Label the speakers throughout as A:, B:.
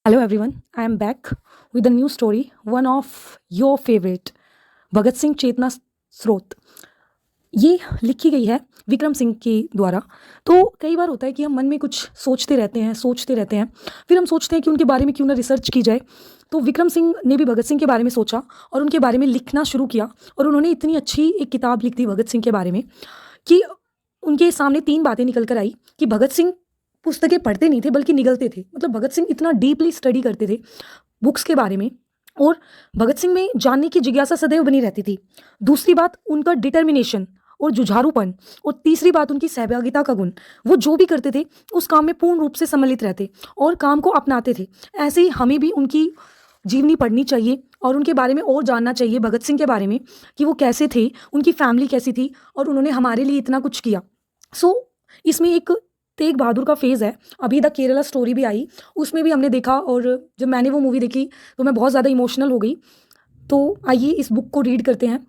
A: Hello everyone, I am back with a new story, one of your favorite, Bhagat Singh चेतना स्रोत। ये लिखी गई है विक्रम सिंह के द्वारा। तो कई बार होता है कि हम मन में कुछ सोचते रहते हैं, फिर हम सोचते हैं कि उनके बारे में क्यों ना रिसर्च की जाए। तो विक्रम सिंह ने भी भगत सिंह के बारे में सोचा और उनके बारे में लिखना शुरू किया, और उन्होंने इतनी अच्छी एक किताब लिख दी भगत सिंह के बारे में कि उनके सामने 3 बातें निकल कर आई कि भगत सिंह पुस्तकें पढ़ते नहीं थे बल्कि निगलते थे। मतलब भगत सिंह इतना डीपली स्टडी करते थे बुक्स के बारे में, और भगत सिंह में जानने की जिज्ञासा सदैव बनी रहती थी। दूसरी बात उनका डिटर्मिनेशन और जुझारूपन, और तीसरी बात उनकी सहभागिता का गुण। वो जो भी करते थे उस काम में पूर्ण रूप से सम्मिलित रहते और काम को अपनाते थे। ऐसे ही हमें भी उनकी जीवनी पढ़नी चाहिए और उनके बारे में और जानना चाहिए, भगत सिंह के बारे में, कि वो कैसे थे, उनकी फैमिली कैसी थी और उन्होंने हमारे लिए इतना कुछ किया। इसमें एक तेग बहादुर का फेज़ है। अभी द केरला स्टोरी भी आई, उसमें भी हमने देखा, और जब मैंने वो मूवी देखी तो मैं बहुत ज़्यादा इमोशनल हो गई। तो आइए इस बुक को रीड करते हैं।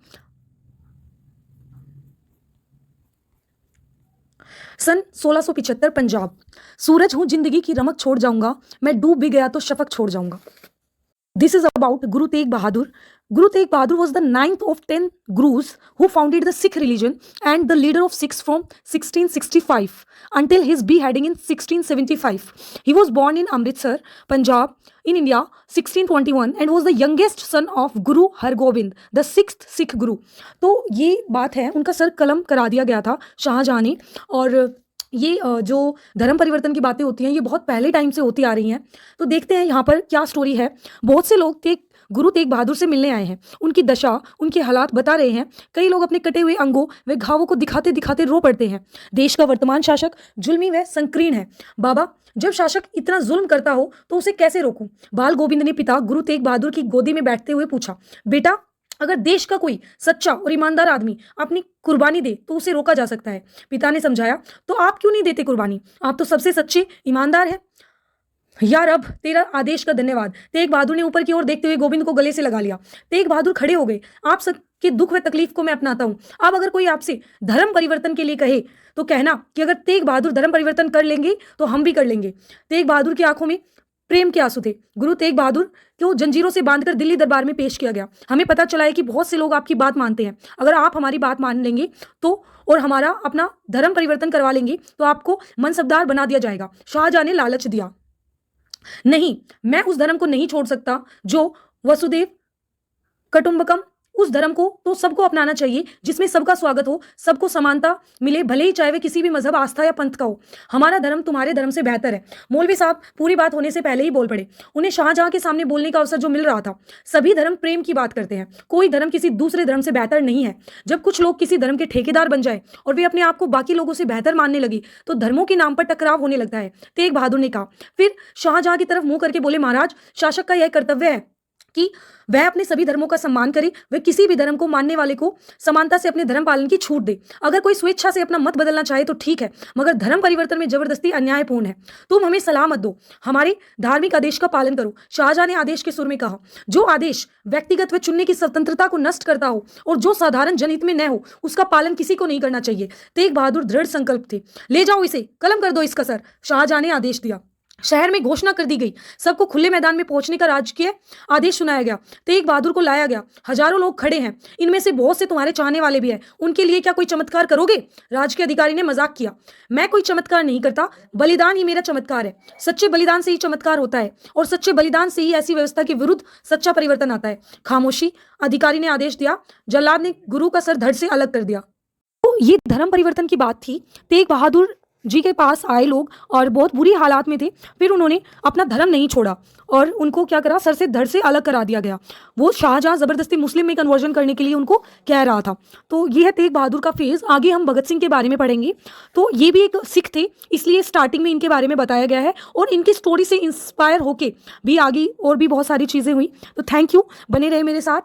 A: सन 1675, पंजाब। सूरज हूँ जिंदगी की रमक छोड़ जाऊंगा, मैं डूब भी गया तो शफक छोड़ जाऊंगा। This is about Guru Tegh Bahadur. Guru Tegh Bahadur was the ninth of 10 Gurus who founded the Sikh religion and the leader of Sikhs from 1665 until his beheading in 1675. He was born in Amritsar, Punjab, in India, 1621, and was the youngest son of Guru Hargobind, the sixth Sikh Guru. तो ये बात है, उनका sir कलम करा दिया गया था शाहजहाँ ने। और ये जो धर्म परिवर्तन की बातें होती हैं ये बहुत पहले टाइम से होती आ रही हैं। तो देखते हैं यहाँ पर क्या स्टोरी है। बहुत से लोग गुरु तेग बहादुर से मिलने आए हैं, उनकी दशा, उनके हालात बता रहे हैं। कई लोग अपने कटे हुए अंगों व घावों को दिखाते दिखाते रो पड़ते हैं। देश का वर्तमान शासक जुल्मी व संकीर्ण है। बाबा, जब शासक इतना जुल्म करता हो तो उसे कैसे रोकूं? बाल गोविंद ने पिता गुरु तेग बहादुर की गोदी में बैठते हुए पूछा। बेटा, अगर देश का कोई सच्चा और ईमानदार आदमी अपनी कुर्बानी दे तो उसे रोका जा सकता है। पिता ने समझाया। तो आप क्यों नहीं देते कुर्बानी? आप तो सबसे सच्चे ईमानदार हैं। यार, अब तेरा आदेश का धन्यवाद। तेग बहादुर ने ऊपर की ओर देखते हुए गोविंद को गले से लगा लिया। तेग बहादुर खड़े हो गए। आप सबके दुख व तकलीफ को मैं अपनाता हूँ। अब अगर कोई आपसे धर्म परिवर्तन के लिए कहे तो कहना कि अगर तेग बहादुर धर्म परिवर्तन कर लेंगे तो हम भी कर लेंगे। तेग बहादुर की आंखों में प्रेम के आंसू थे। गुरु तेग बहादुर को जंजीरों से बांधकर दिल्ली दरबार में पेश किया गया। हमें पता चला है कि बहुत से लोग आपकी बात मानते हैं। अगर आप हमारी बात मान लेंगे तो और हमारा अपना धर्म परिवर्तन करवा लेंगे तो आपको मनसबदार बना दिया जाएगा। शाहजहां ने लालच दिया। नहीं, मैं उस धर्म को नहीं छोड़ सकता जो वसुदेव कुटुंबकम, उस धर्म को तो सबको अपनाना चाहिए जिसमें सबका स्वागत हो, सबको समानता मिले, भले ही चाहे वे किसी भी मजहब, आस्था या पंथ का हो। हमारा धर्म तुम्हारे धर्म से बेहतर है। मौलवी साहब पूरी बात होने से पहले ही बोल पड़े। उन्हें शाहजहां के सामने बोलने का अवसर जो मिल रहा था। सभी धर्म प्रेम की बात करते हैं, कोई धर्म किसी दूसरे धर्म से बेहतर नहीं है। जब कुछ लोग किसी धर्म के ठेकेदार बन जाए और वे अपने आप को बाकी लोगों से बेहतर मानने लगी तो धर्मों के नाम पर टकराव होने लगता है, तेग बहादुर ने कहा। फिर शाहजहां की तरफ मुंह करके बोले, महाराज, शासक का यह कर्तव्य है कि वह अपने सभी धर्मों का सम्मान करे, वह किसी भी धर्म को मानने वाले को समानता से अपने धर्म पालन की छूट दे। अगर कोई स्वेच्छा से अपना मत बदलना चाहे तो ठीक है, मगर धर्म परिवर्तन में जबरदस्ती अन्यायपूर्ण है। तुम हमें सलाह मत दो, हमारे धार्मिक आदेश का पालन करो। शाहजहां ने आदेश के सुर में कहा। जो आदेश व्यक्तिगत व चुनने की स्वतंत्रता को नष्ट करता हो और जो साधारण जनहित में न हो उसका पालन किसी को नहीं करना चाहिए। तेग बहादुर दृढ़ संकल्प थे। ले जाओ इसे, कलम कर दो इसका सर, शाहजहां ने आदेश दिया। शहर में घोषणा कर दी गई। सबको खुले मैदान में पहुंचने का राजकीय आदेश सुनाया गया। तेग बहादुर को लाया गया। हजारों लोग खड़े हैं, इनमें से बहुत से तुम्हारे चाहने वाले भी हैं। उनके लिए क्या कोई चमत्कार करोगे? राजकीय अधिकारी ने मजाक किया। मैं कोई चमत्कार नहीं करता, बलिदान ही मेरा चमत्कार है। सच्चे बलिदान से ही चमत्कार होता है और सच्चे बलिदान से ही ऐसी व्यवस्था के विरुद्ध सच्चा परिवर्तन आता है। खामोशी, अधिकारी ने आदेश दिया। जल्लाद ने गुरु का सर धड़ से अलग कर दिया। तो ये धर्म परिवर्तन की बात थी। तेग बहादुर जी के पास आए लोग और बहुत बुरी हालात में थे, फिर उन्होंने अपना धर्म नहीं छोड़ा और उनको क्या करा, सर से धड़ से अलग करा दिया गया। वो शाहजहां जबरदस्ती मुस्लिम में कन्वर्जन करने के लिए उनको कह रहा था। तो ये है तेग बहादुर का फेज। आगे हम भगत सिंह के बारे में पढ़ेंगे। तो ये भी एक सिख थे, इसलिए स्टार्टिंग में इनके बारे में बताया गया है और इनकी स्टोरी से इंस्पायर होके भी आगे और भी बहुत सारी चीज़ें हुई। तो थैंक यू, बने रहे मेरे साथ।